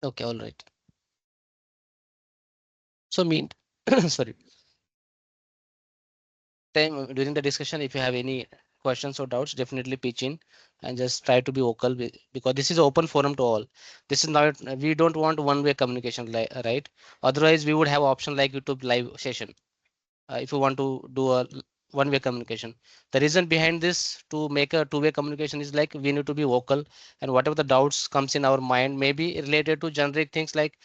Okay, all right. So mean sorry. Time during the discussion, if you have any questions or doubts, definitely pitch in and just try to be vocal because this is open forum to all. This is not, we don't want one-way communication, right? Otherwise, we would have option like YouTube live session if you want to do a one-way communication. The reason behind this to make a two-way communication is like we need to be vocal, and whatever the doubts comes in our mind may be related to generic things like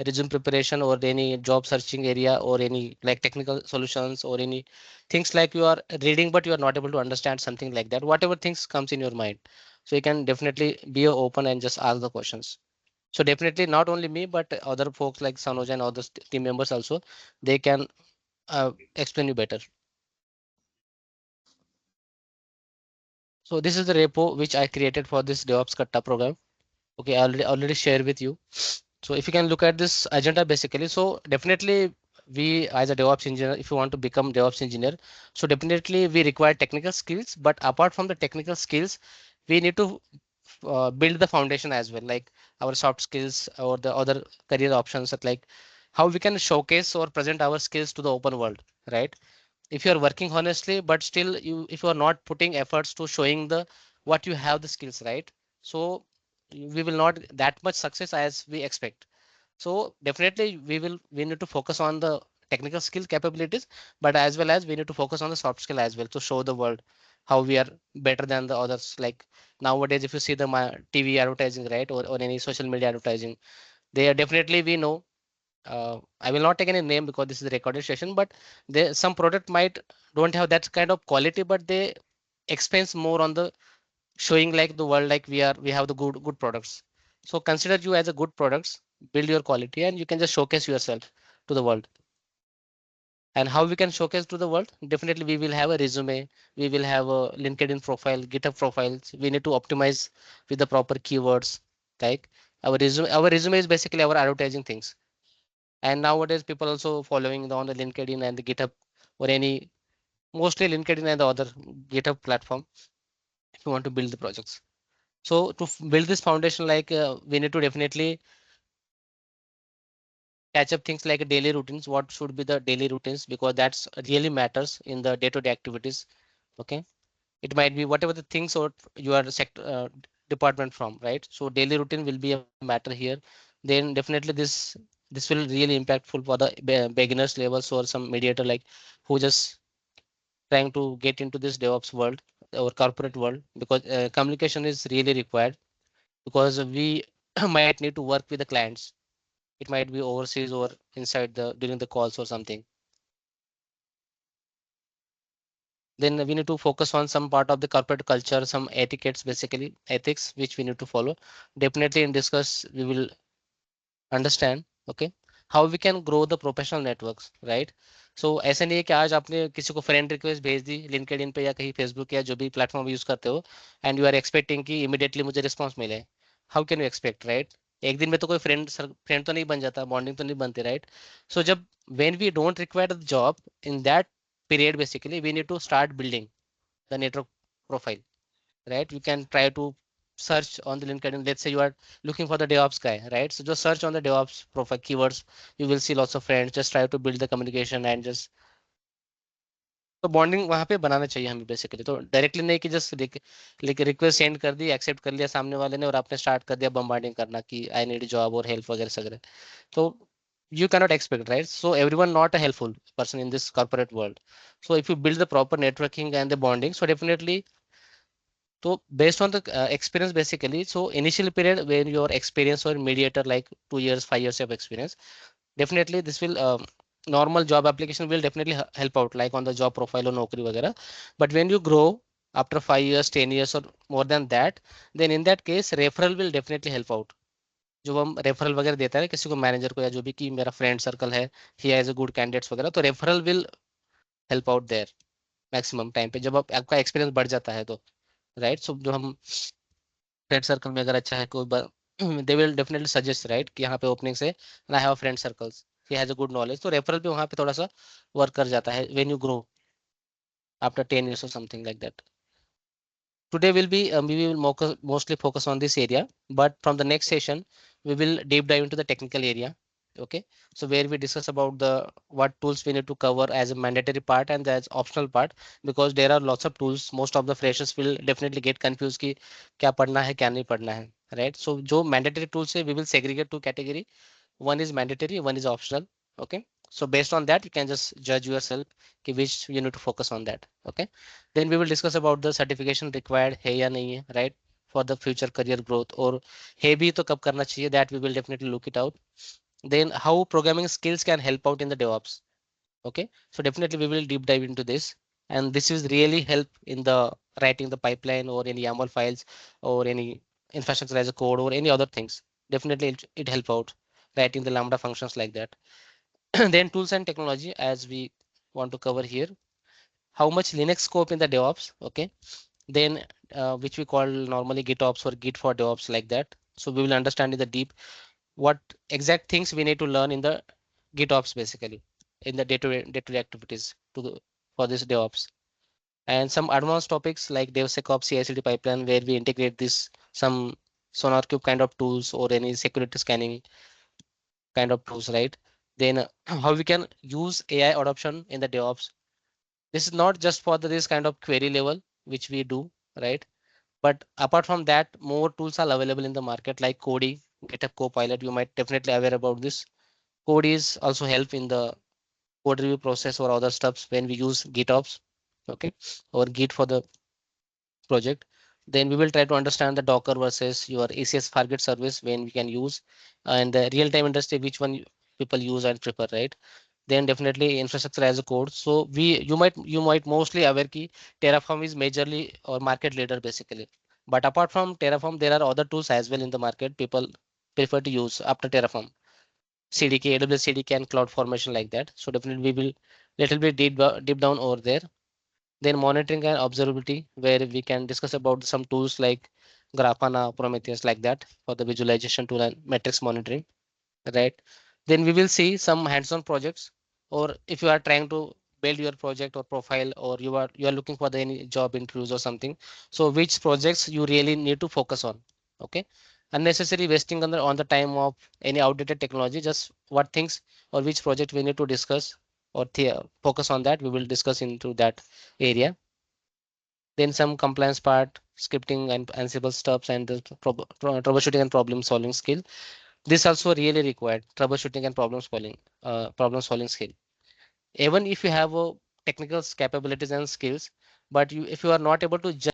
resume preparation or any job searching area or any like technical solutions or any things like you are reading but you are not able to understand something like that. Whatever things comes in your mind, so you can definitely be open and just ask the questions. So definitely not only me but other folks like Sanoj and other team members also, they can explain you better. So this is the repo which I created for this DevOps Katta program. Okay, I already shared with you. So if you can look at this agenda basically, so definitely we as a DevOps engineer, if you want to become DevOps engineer, so definitely we require technical skills. But apart from the technical skills, we need to build the foundation as well, like our soft skills or the other career options, that like how we can showcase or present our skills to the open world, right? If you are working honestly but still you if you are not putting efforts to showing the what you have the skills, right? So we will not that much success as we expect. So definitely we need to focus on the technical skill capabilities, but as well as we need to focus on the soft skill as well to show the world how we are better than the others. Like nowadays if you see the TV advertising, right, or any social media advertising, they are definitely we know, I will not take any name because this is a recorded session, but they some product might don't have that kind of quality, but they expense more on the showing like the world like we have the good products. So consider you as a good products, build your quality, and you can just showcase yourself to the world. And how we can showcase to the world? Definitely we will have a resume, we will have a LinkedIn profile, GitHub profiles. We need to optimize with the proper keywords. Like our resume is basically our advertising things. And nowadays people also following on the LinkedIn and the GitHub or any mostly LinkedIn and the other GitHub platform if you want to build the projects. So to build this foundation, like we need to definitely catch up things like daily routines. What should be the daily routines, because that's really matters in the day-to-day activities. Okay, it might be whatever the things or your sector department from, right? So daily routine will be a matter here. Then definitely this will really impactful for the beginners levels or some mediator like who just trying to get into this DevOps world or corporate world, because communication is really required, because we might need to work with the clients. It might be overseas or inside the during the calls or something. Then we need to focus on some part of the corporate culture, some etiquettes, basically ethics, which we need to follow. Definitely in discuss, we will understand, okay, how we can grow the professional networks, right? So ऐसा नहीं है कि आज आपने किसी को friend request भेज दी LinkedIn पे या कहीं फेसबुक या जो भी प्लेटफॉर्म यूज करते हो, एंड यू आर एक्सपेक्टिंग कि इमीडिएटली मुझे रिस्पॉन्स मिले. How can you expect, right? एक दिन में तो कोई फ्रेंड तो नहीं बन जाता, बॉन्डिंग तो नहीं बनती, राइट? सो जब when we don't require the job in that period, basically we need to start building the network profile, right? You can try to search on the LinkedIn. Let's say you are looking for the DevOps guy, right? So just search on the DevOps profile keywords. You will see lots of friends. Just try to build the communication and just तो bonding वहां पे बनाना चाहिए हमें basically. तो directly नहीं कि just request send कर दी, accept कर लिया सामने वाले ने और आपने स्टार्ट कर दिया बम्बार्डिंग करना कि आई नीड जॉब और हेल्प वगैरह वगैरह. तो you cannot expect, right? So everyone not a helpful person in this corporate world. So if you build the proper networking and the bonding, so definitely. So based on the experience basically, so initial period when your experience or mediator like 2 years, 5 years of experience, definitely this will normal job application will definitely help out like on the job profile or naukri वगैरह. But when you grow after 5 years, 10 years or more than that, then in that case referral will definitely help out. जो हम referral वगैरह देता है किसी को manager को या जो भी कि मेरा फ्रेंड सर्कल है, he has a good candidates वगैरह, तो referral will help out there maximum time पे जब आपका एक्सपीरियंस बढ़ जाता है तो, राइट? सो जो हम फ्रेंड सर्कल में अगर अच्छा है कोई they will definitely suggest, right, कि यहाँ पे ओपनिंग से I have friend circles, he has a good knowledge, तो रेफरल भी वहाँ पे थोड़ा सा वर्क कर जाता है when you grow after 10 years or something like that. Today will be we will mostly focus on this area, but from the next session we will deep dive into the technical area. Okay, so where we discuss about the what tools we need to cover as a mandatory part and as optional part, because there are lots of tools. Most of the freshers will definitely get confused कि क्या पढ़ना है क्या नहीं पढ़ना है, right? So जो mandatory tools है we will segregate two category. One is mandatory, one is optional. Okay, so based on that you can just judge yourself कि which you need to focus on that. Okay, then we will discuss about the certification required है या नहीं है, right, for the future career growth, और है भी तो कब करना चाहिए, that we will definitely look it out. Then how programming skills can help out in the DevOps. Okay, so definitely we will deep dive into this, and this is really help in the writing the pipeline or any YAML files or any infrastructure as a code or any other things. Definitely it help out writing the Lambda functions like that. Then tools and technology, as we want to cover here, how much Linux scope in the DevOps. Okay, then which we call normally GitOps or Git for DevOps like that. So we will understand in the deep what exact things we need to learn in the GitOps basically in the day-to-day activities for this DevOps, and some advanced topics like DevSecOps CI/CD pipeline where we integrate this some SonarQube kind of tools or any security scanning kind of tools, right? Then how we can use AI adoption in the DevOps. This is not just for this kind of query level which we do, right? But apart from that, more tools are available in the market like Cody, GitHub Copilot. You might definitely aware about this. Code is also help in the code review process or other stuffs when we use GitOps, okay, or Git for the project. Then we will try to understand the Docker versus your ACS Fargate service when we can use, and the real-time industry which one people use and prefer, right? Then definitely infrastructure as a code. So you might mostly aware ki Terraform is majorly or market leader basically. But apart from Terraform, there are other tools as well in the market people prefer to use after Terraform. CDK, AWS CDK, and cloud formation like that. So definitely we will little bit deep down over there. Then monitoring and observability, where we can discuss about some tools like Grafana, Prometheus, like that for the visualization tool and metrics monitoring, right? Then we will see some hands-on projects, or if you are trying to build your project or profile, or you are looking for the any job interviews or something. So which projects you really need to focus on? Okay, unnecessary wasting on the time of any outdated technology. Just what things or which project we need to discuss or focus on that. We will discuss into that area. Then some compliance part, scripting and Ansible stuffs, and the troubleshooting and problem solving skill. This also really required troubleshooting and problem solving skill. Even if you have a technical capabilities and skills, but if you are not able to